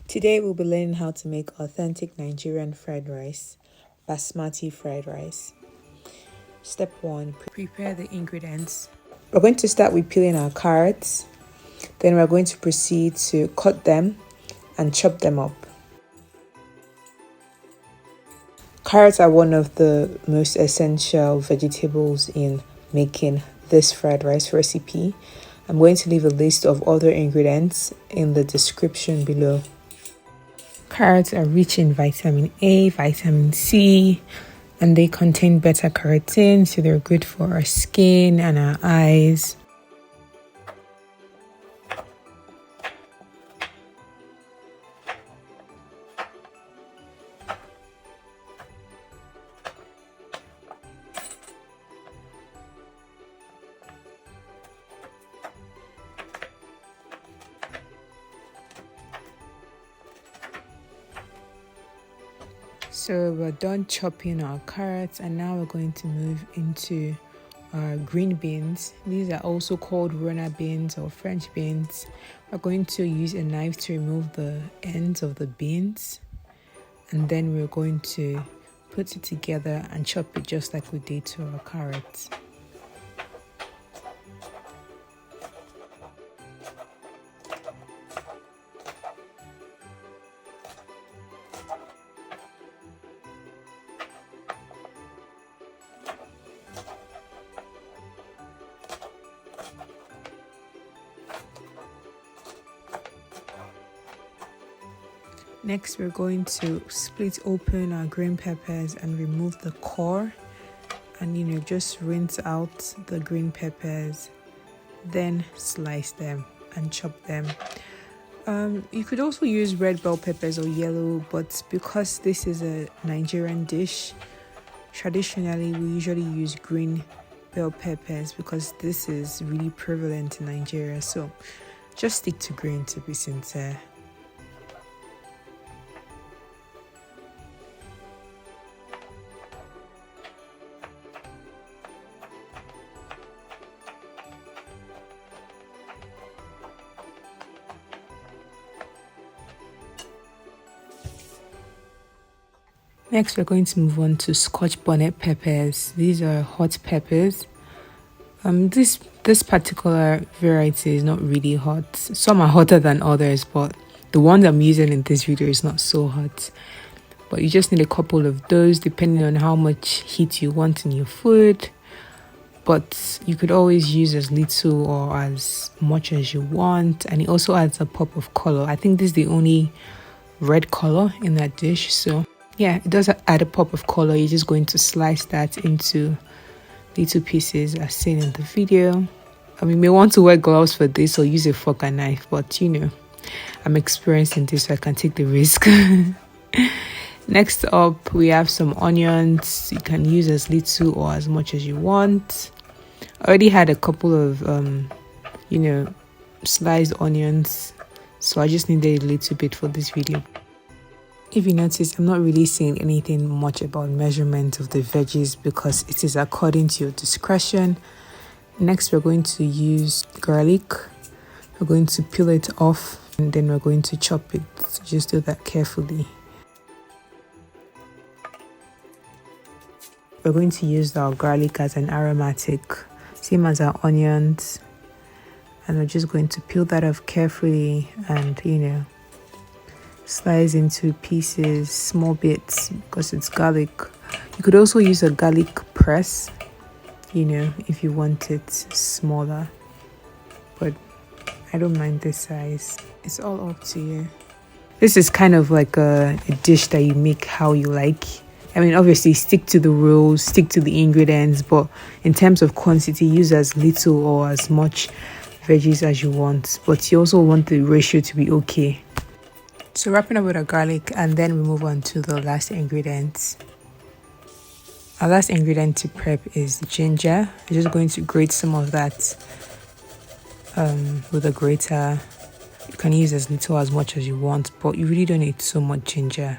Today we'll be learning how to make authentic Nigerian fried rice, Basmati fried rice. Step 1. Prepare the ingredients. We're going to start with peeling our carrots. Then we're going to proceed to cut them and chop them up. Carrots are one of the most essential vegetables in making this fried rice recipe. I'm going to leave a list of other ingredients in the description below. Carrots are rich in vitamin A, vitamin C, and they contain beta carotene, so they're good for our skin and our eyes. So we're done chopping our carrots, and now we're going to move into our green beans. These are also called runner beans or French beans. We're going to use a knife to remove the ends of the beans, and then we're going to put it together and chop it just like we did to our carrots. Next, we're going to split open our green peppers and remove the core, and just rinse out the green peppers, then slice them and chop them. You could also use red bell peppers or yellow, but because this is a Nigerian dish, traditionally we usually use green bell peppers because this is really prevalent in Nigeria, so just stick to green to be sincere. Next, we're going to move on to Scotch bonnet peppers. These are hot peppers. This particular variety is not really hot. Some are hotter than others, but the one I'm using in this video is not so hot. But you just need a couple of those depending on how much heat you want in your food. But you could always use as little or as much as you want, and it also adds a pop of color. I think this is the only red color in that dish, so yeah, it does add a pop of color. You're just going to slice that into little pieces as seen in the video. You may want to wear gloves for this or use a fork and knife, but I'm experienced in this, so I can take the risk. Next up, we have some onions. You can use as little or as much as you want. I already had a couple of sliced onions, so I just needed a little bit for this video. If you notice, I'm not really saying anything much about measurement of the veggies because it is according to your discretion. Next, we're going to use garlic. We're going to peel it off, and then we're going to chop it. So just do that carefully. We're going to use our garlic as an aromatic, same as our onions. And we're just going to peel that off carefully and, slice into pieces, small bits, because it's garlic. You could also use a garlic press, if you want it smaller, but I don't mind this size. It's all up to you. This is kind of like a dish that you make how you like. Obviously stick to the rules, stick to the ingredients, but in terms of quantity, use as little or as much veggies as you want, but you also want the ratio to be okay. So wrapping up with our garlic, and then we move on to the last ingredients. Our last ingredient to prep is ginger. I'm just going to grate some of that with a grater. You can use as little or as much as you want, but you really don't need so much ginger.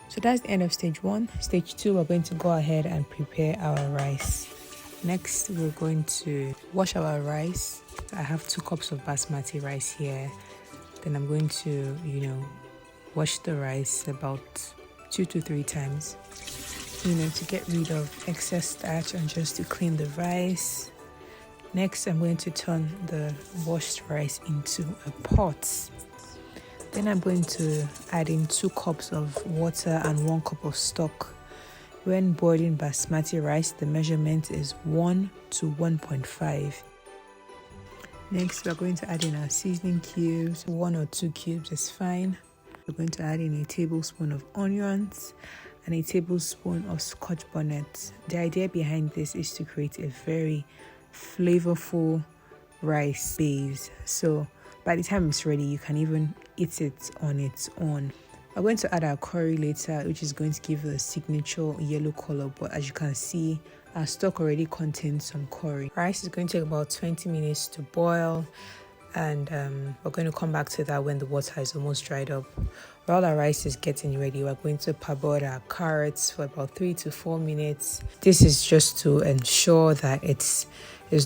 So that's the end of stage 1. Stage 2, we're going to go ahead and prepare our rice. Next, we're going to wash our rice. I have 2 cups of basmati rice here. Then I'm going to, wash the rice about 2 to 3 times, to get rid of excess starch and just to clean the rice. Next, I'm going to turn the washed rice into a pot. Then I'm going to add in 2 cups of water and 1 cup of stock. When boiling basmati rice, the measurement is 1 to 1.5. Next, we're going to add in our seasoning cubes. 1 or 2 cubes is fine. We're going to add in a tablespoon of onions and a tablespoon of Scotch bonnet. The idea behind this is to create a very flavorful rice base. So by the time it's ready, you can even eat it on its own. We're going to add our curry later, which is going to give it a signature yellow color. But as you can see, our stock already contains some curry. Rice is going to take about 20 minutes to boil. And we're going to come back to that when the water is almost dried up. While our rice is getting ready, we're going to parboil our carrots for about 3 to 4 minutes. This is just to ensure that it's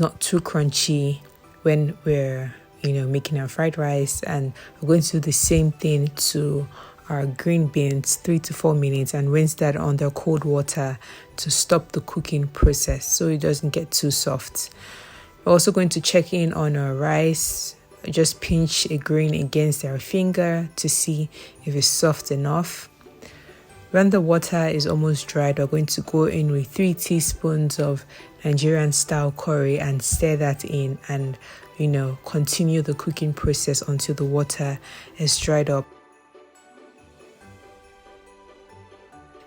not too crunchy when we're making our fried rice. And we're going to do the same thing to our green beans, 3 to 4 minutes, and rinse that under cold water to stop the cooking process so it doesn't get too soft. We're also going to check in on our rice. Just pinch a grain against our finger to see if it's soft enough. When the water is almost dried, we're going to go in with 3 teaspoons of Nigerian style curry and stir that in and continue the cooking process until the water is dried up.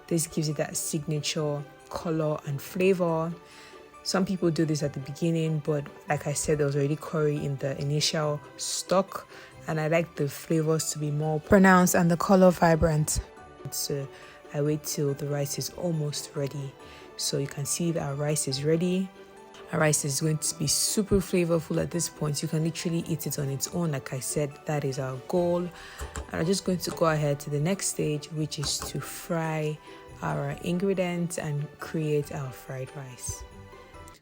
This gives it that signature color and flavor. Some people do this at the beginning, but like I said, there was already curry in the initial stock, and I like the flavors to be more pronounced and the color vibrant. So I wait till the rice is almost ready. So you can see that our rice is ready. Our rice is going to be super flavorful at this point. You can literally eat it on its own. Like I said, that is our goal. And I'm just going to go ahead to the next stage, which is to fry our ingredients and create our fried rice.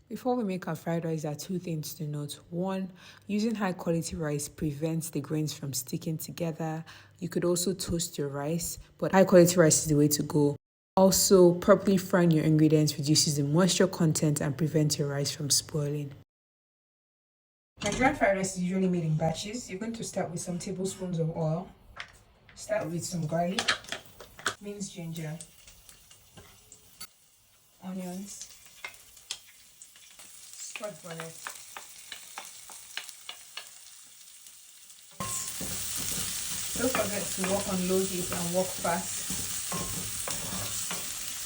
Before we make our fried rice, there are 2 things to note. 1, using high quality rice prevents the grains from sticking together. You could also toast your rice, but high quality rice is the way to go. Also, properly frying your ingredients reduces the moisture content and prevents your rice from spoiling. Nigerian fried rice is usually made in batches. You're going to start with some tablespoons of oil. Start with some garlic, minced ginger, onions, Scotch bonnet. Don't forget to work on low heat and work fast.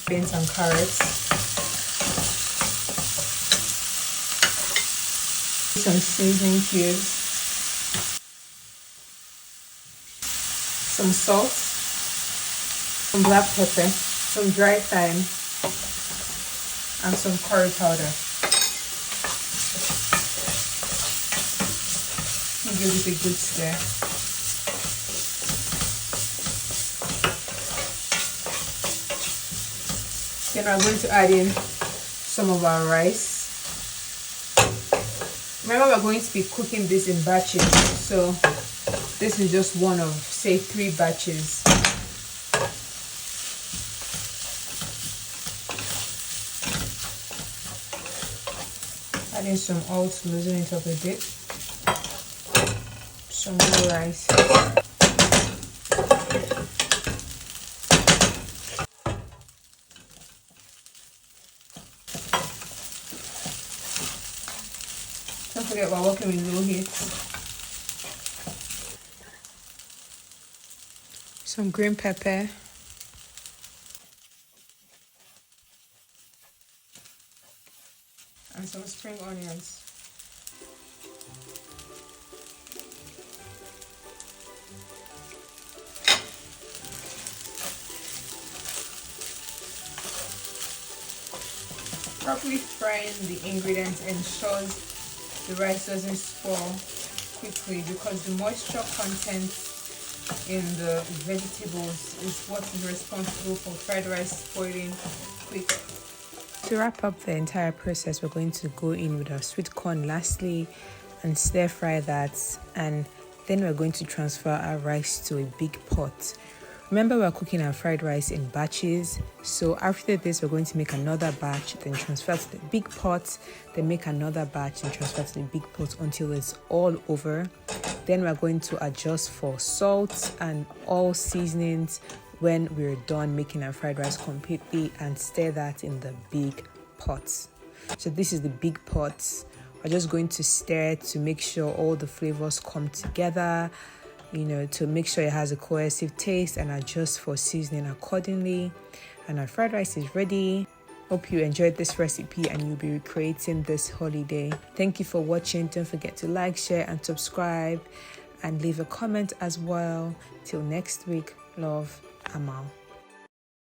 Beans and carrots. Some seasoning cubes. Some salt. Some black pepper. Some dried thyme. And some curry powder. Give it a good stir. Then we're going to add in some of our rice. Remember, we're going to be cooking this in batches, so this is just one of, say, 3 batches. Add in some oil to loosen it up a bit. Some more rice. Don't forget we're working with low heat. Some green pepper. And some spring onions. Properly frying the ingredients ensures the rice doesn't spoil quickly, because the moisture content in the vegetables is what is responsible for fried rice spoiling quick. To wrap up the entire process, we're going to go in with our sweet corn lastly and stir fry that, and then we're going to transfer our rice to a big pot. Remember, we're cooking our fried rice in batches. So after this, we're going to make another batch, then transfer to the big pot, then make another batch and transfer to the big pot until it's all over. Then we're going to adjust for salt and all seasonings when we're done making our fried rice completely, and stir that in the big pots. So this is the big pots. We're just going to stir to make sure all the flavors come together, to make sure it has a cohesive taste, and adjust for seasoning accordingly. And our fried rice is ready. Hope you enjoyed this recipe and you'll be recreating this holiday. Thank you for watching. Don't forget to like, share and subscribe, and leave a comment as well. Till next week, love, Amal.